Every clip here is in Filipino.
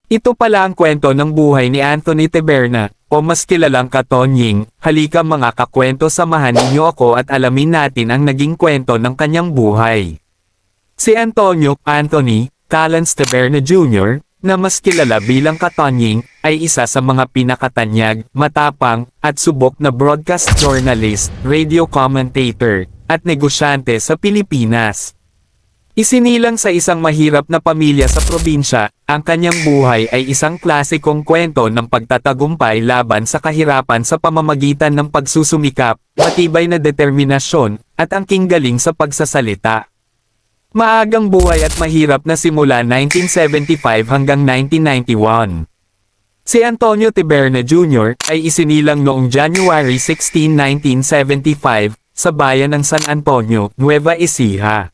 Ito pala ang kwento ng buhay ni Anthony Taberna, o mas kilalang Katonying. Halika mga kakwento, samahan ninyo ako at alamin natin ang naging kwento ng kanyang buhay. Si Antonio Anthony Talents Taberna Jr., na mas kilala bilang Katonying, ay isa sa mga pinakatanyag, matapang, at subok na broadcast journalist, radio commentator, at negosyante sa Pilipinas. Isinilang sa isang mahirap na pamilya sa probinsya, ang kanyang buhay ay isang klasikong kwento ng pagtatagumpay laban sa kahirapan sa pamamagitan ng pagsusumikap, matibay na determinasyon, at angking galing sa pagsasalita. Maagang buhay at mahirap na simula 1975 hanggang 1991. Si Antonio Taberna Jr. ay isinilang noong January 16, 1975, sa bayan ng San Antonio, Nueva Ecija.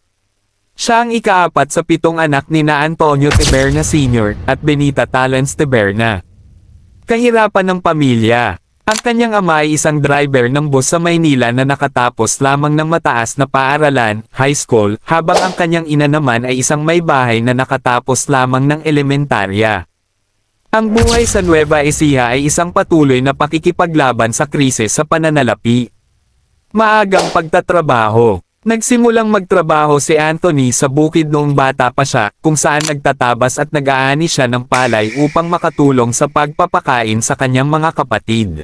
Siya ang ikaapat sa 7 anak ni na Antonio Taberna Sr. at Benita Talents Taberna. Kahirapan ng pamilya. Ang kanyang ama ay isang driver ng bus sa Maynila na nakatapos lamang ng mataas na paaralan, high school, habang ang kanyang ina naman ay isang may bahay na nakatapos lamang ng elementarya. Ang buhay sa Nueva Ecija ay isang patuloy na pakikipaglaban sa krisis sa pananalapi. Maagang pagtatrabaho. Nagsimulang magtrabaho si Anthony sa bukid noong bata pa siya, kung saan nagtatabas at nag-aani siya ng palay upang makatulong sa pagpapakain sa kanyang mga kapatid.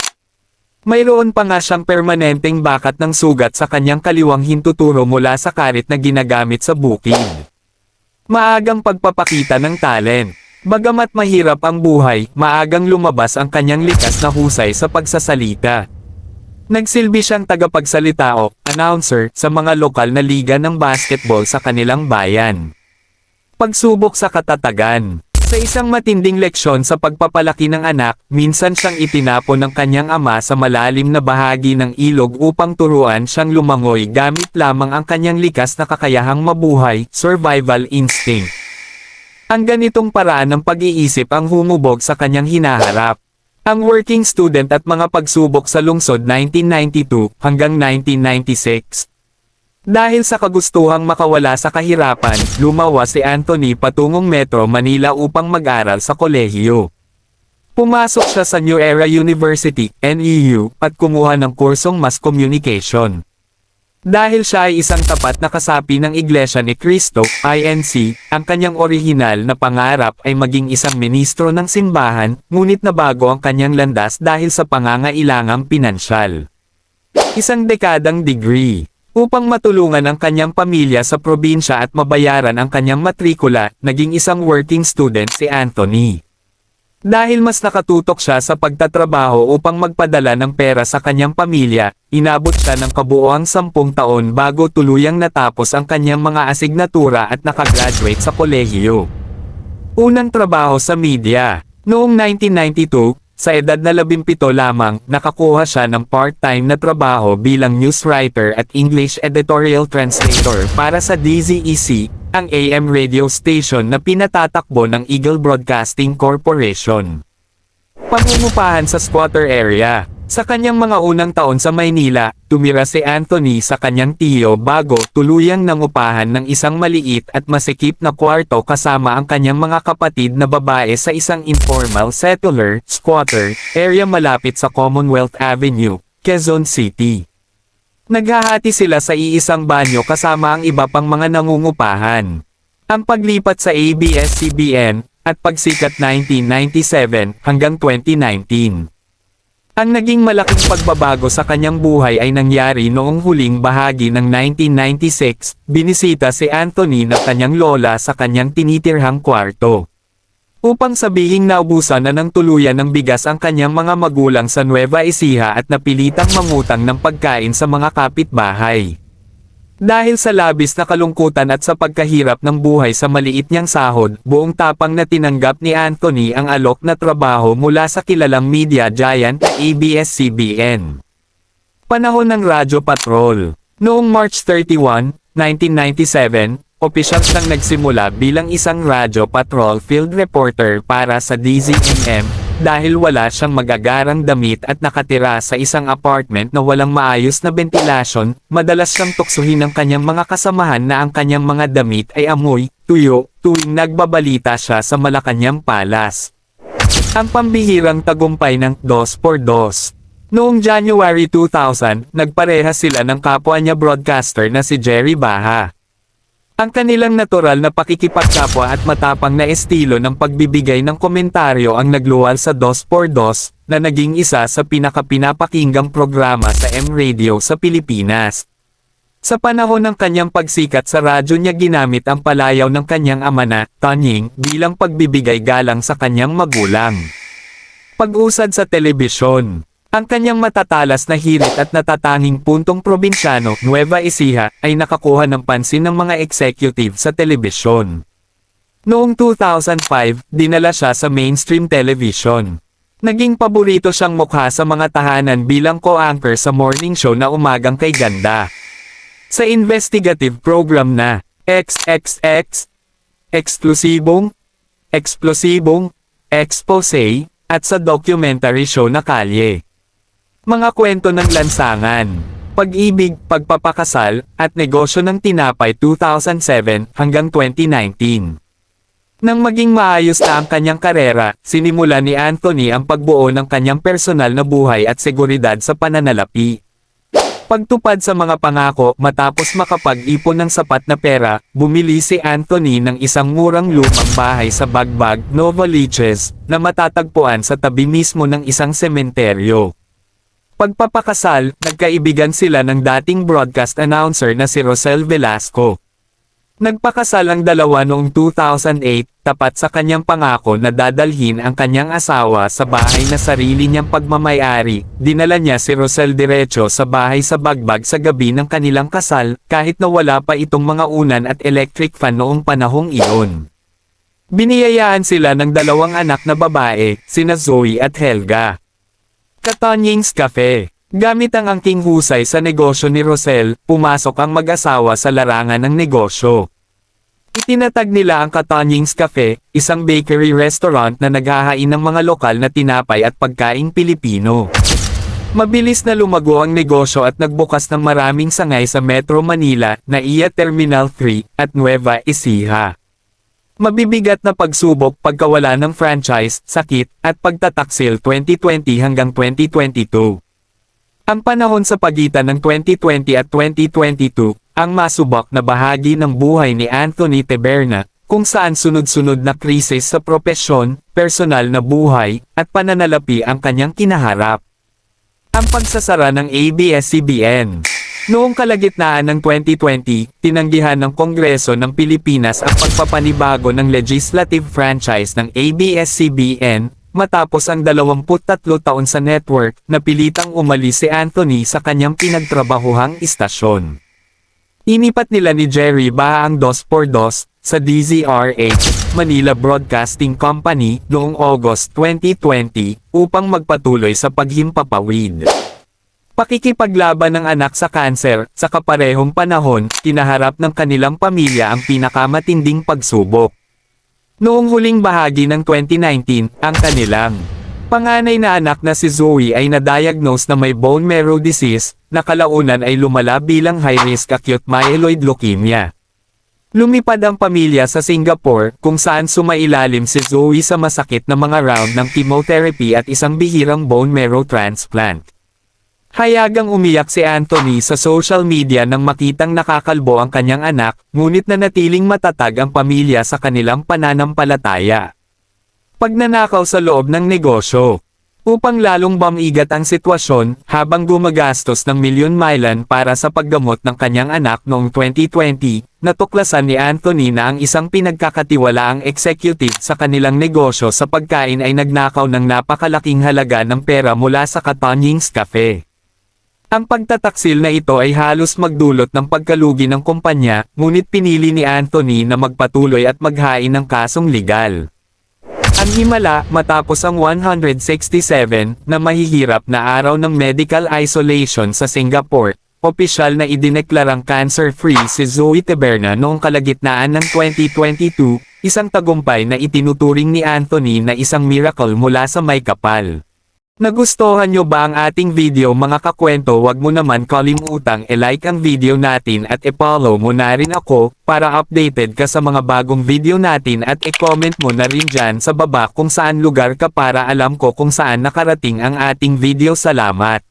Mayroon pa nga siyang permanenteng bakat ng sugat sa kanyang kaliwang hintuturo mula sa karit na ginagamit sa bukid. Maagang pagpapakita ng talent. Bagamat mahirap ang buhay, maagang lumabas ang kanyang likas na husay sa pagsasalita. Nagsilbi siyang tagapagsalita o announcer sa mga lokal na liga ng basketball sa kanilang bayan. Pagsubok sa katatagan. Sa isang matinding leksyon sa pagpapalaki ng anak, minsan siyang itinapon ng kanyang ama sa malalim na bahagi ng ilog upang turuan siyang lumangoy gamit lamang ang kanyang likas na kakayahang mabuhay, survival instinct. Ang ganitong paraan ng pag-iisip ang humubog sa kanyang hinaharap. Ang working student at mga pagsubok sa lungsod 1992 hanggang 1996. Dahil sa kagustuhang makawala sa kahirapan, lumawas si Anthony patungong Metro Manila upang mag-aral sa kolehiyo. Pumasok siya sa New Era University, NEU, at kumuha ng kursong Mass Communication. Dahil siya ay isang tapat na kasapi ng Iglesia ni Cristo, INC, ang kanyang orihinal na pangarap ay maging isang ministro ng simbahan, ngunit nabago ang kanyang landas dahil sa pangangailangang pinansyal. Isang dekadang degree. Upang matulungan ang kanyang pamilya sa probinsya at mabayaran ang kanyang matrikula, naging isang working student si Anthony. Dahil mas nakatutok siya sa pagtatrabaho upang magpadala ng pera sa kanyang pamilya, inabot siya ng kabuoang 10 taon bago tuluyang natapos ang kanyang mga asignatura at nakagraduate sa kolehiyo. Unang trabaho sa media. Noong 1992, sa edad na 17 lamang, nakakuha siya ng part-time na trabaho bilang news writer at English editorial translator para sa DZEC, ang AM radio station na pinatatakbo ng Eagle Broadcasting Corporation. Pangungupahan sa squatter area. Sa kanyang mga unang taon sa Maynila, tumira si Anthony sa kanyang tiyo bago tuluyang nangupahan ng isang maliit at masikip na kwarto kasama ang kanyang mga kapatid na babae sa isang informal settler, squatter, area malapit sa Commonwealth Avenue, Quezon City. Naghahati sila sa iisang banyo kasama ang iba pang mga nangungupahan. Ang paglipat sa ABS-CBN, at pagsikat 1997 hanggang 2019. Ang naging malaking pagbabago sa kanyang buhay ay nangyari noong huling bahagi ng 1996, binisita si Anthony ng kanyang lola sa kanyang tinitirhang kwarto. Upang sabihing naubusan na ng tuluyan ng bigas ang kanyang mga magulang sa Nueva Ecija at napilitang mangutang ng pagkain sa mga kapitbahay. Dahil sa labis na kalungkutan at sa pagkahirap ng buhay sa maliit niyang sahod, buong tapang na tinanggap ni Anthony ang alok na trabaho mula sa kilalang media giant na ABS-CBN. Panahon ng Radyo Patrol. Noong March 31, 1997, opisyal siyang nagsimula bilang isang Radyo Patrol field reporter para sa DZMM, dahil wala siyang magagarang damit at nakatira sa isang apartment na walang maayos na ventilasyon, madalas siyang tuksuhin ng kanyang mga kasamahan na ang kanyang mga damit ay amoy, tuyo, tuwing nagbabalita siya sa Malacanang Palace. Ang pambihirang tagumpay ng Dos por Dos. Noong January 2000, nagpareha sila ng kapwa niya broadcaster na si Jerry Baha. Ang kanilang natural na pakikipagkapwa at matapang na estilo ng pagbibigay ng komentaryo ang nagluwal sa Dos por Dos, na naging isa sa pinakapinapakinggang programa sa M-Radio sa Pilipinas. Sa panahon ng kanyang pagsikat sa radyo niya ginamit ang palayaw ng kanyang ama na, Tonying, bilang pagbibigay galang sa kanyang magulang. Pag-usad sa telebisyon. Ang kanyang matatalas na hirit at natatanging puntong probinsyano, Nueva Ecija, ay nakakuha ng pansin ng mga executive sa telebisyon. Noong 2005, dinala siya sa mainstream television. Naging paborito siyang mukha sa mga tahanan bilang co-anchor sa morning show na Umagang Kay Ganda. Sa investigative program na XXX, Eksklusibong, Eksplosibong, Expose, at sa documentary show na Kalye. Mga kwento ng lansangan, pag-ibig, pagpapakasal, at negosyo ng tinapay 2007 hanggang 2019. Nang maging maayos na ang kanyang karera, sinimula ni Anthony ang pagbuo ng kanyang personal na buhay at seguridad sa pananalapi. Pagtupad sa mga pangako, matapos makapag-ipon ng sapat na pera, bumili si Anthony ng isang murang lumang bahay sa Bagbag, Novaliches, na matatagpuan sa tabi mismo ng isang sementeryo. Pagpapakasal, nagkaibigan sila ng dating broadcast announcer na si Rosel Velasco. Nagpakasal ang dalawa noong 2008, tapat sa kanyang pangako na dadalhin ang kanyang asawa sa bahay na sarili niyang pagmamayari. Dinala niya si Rosel diretso sa bahay sa Bagbag sa gabi ng kanilang kasal, kahit na wala pa itong mga unan at electric fan noong panahong iyon. Biniyayaan sila ng dalawang anak na babae, sina Zoe at Helga. Katonying's Cafe. Gamit ang angking husay sa negosyo ni Rosel, pumasok ang mag-asawa sa larangan ng negosyo. Itinatag nila ang Katonying's Cafe, isang bakery restaurant na naghahain ng mga lokal na tinapay at pagkaing Pilipino. Mabilis na lumago ang negosyo at nagbukas ng maraming sangay sa Metro Manila, NAIA Terminal 3, at Nueva Ecija. Mabibigat na pagsubok pagkawala ng franchise, sakit, at pagtataksil 2020 hanggang 2022. Ang panahon sa pagitan ng 2020 at 2022, ang masubok na bahagi ng buhay ni Anthony Taberna, kung saan sunod-sunod na krisis sa propesyon, personal na buhay, at pananalapi ang kanyang kinaharap. Ang pagsasara ng ABS-CBN. Noong kalagitnaan ng 2020, tinanggihan ng Kongreso ng Pilipinas ang pagpapanibago ng legislative franchise ng ABS-CBN, matapos ang 23 taon sa network, napilitang umalis si Anthony sa kanyang pinagtrabahuhang istasyon. Inipat nila ni Jerry Baha ang Dos por Dos, sa DZRH, Manila Broadcasting Company, noong August 2020, upang magpatuloy sa paghimpapawid. Pakikipaglaban ng anak sa kanser, sa kaparehong panahon, kinaharap ng kanilang pamilya ang pinakamatinding pagsubok. Noong huling bahagi ng 2019, ang kanilang panganay na anak na si Zoe ay na-diagnose na may bone marrow disease, na kalaunan ay lumala bilang high-risk acute myeloid leukemia. Lumipad ang pamilya sa Singapore, kung saan sumailalim si Zoe sa masakit na mga round ng chemotherapy at isang bihirang bone marrow transplant. Hayagang umiyak si Anthony sa social media nang makitang nakakalbo ang kanyang anak, ngunit nanatiling matatag ang pamilya sa kanilang pananampalataya. Pagnanakaw sa loob ng negosyo. Upang lalong bumigat ang sitwasyon, habang gumagastos ng milyon-milan para sa paggamot ng kanyang anak noong 2020, natuklasan ni Anthony na ang isang pinagkakatiwalaang executive sa kanilang negosyo sa pagkain ay nagnakaw ng napakalaking halaga ng pera mula sa Katonying's Cafe. Ang pagtataksil na ito ay halos magdulot ng pagkalugi ng kumpanya, ngunit pinili ni Anthony na magpatuloy at maghain ng kasong legal. Ang himala, matapos ang 167 na mahihirap na araw ng medical isolation sa Singapore, opisyal na idineklarang cancer-free si Zoe Taberna noong kalagitnaan ng 2022, isang tagumpay na itinuturing ni Anthony na isang miracle mula sa may kapal. Nagustuhan nyo ba ang ating video mga kakwento? Wag mo naman kalimutang i-like ang video natin at i-follow mo na rin ako, para updated ka sa mga bagong video natin at i-comment mo na rin dyan sa baba kung saan lugar ka para alam ko kung saan nakarating ang ating video. Salamat!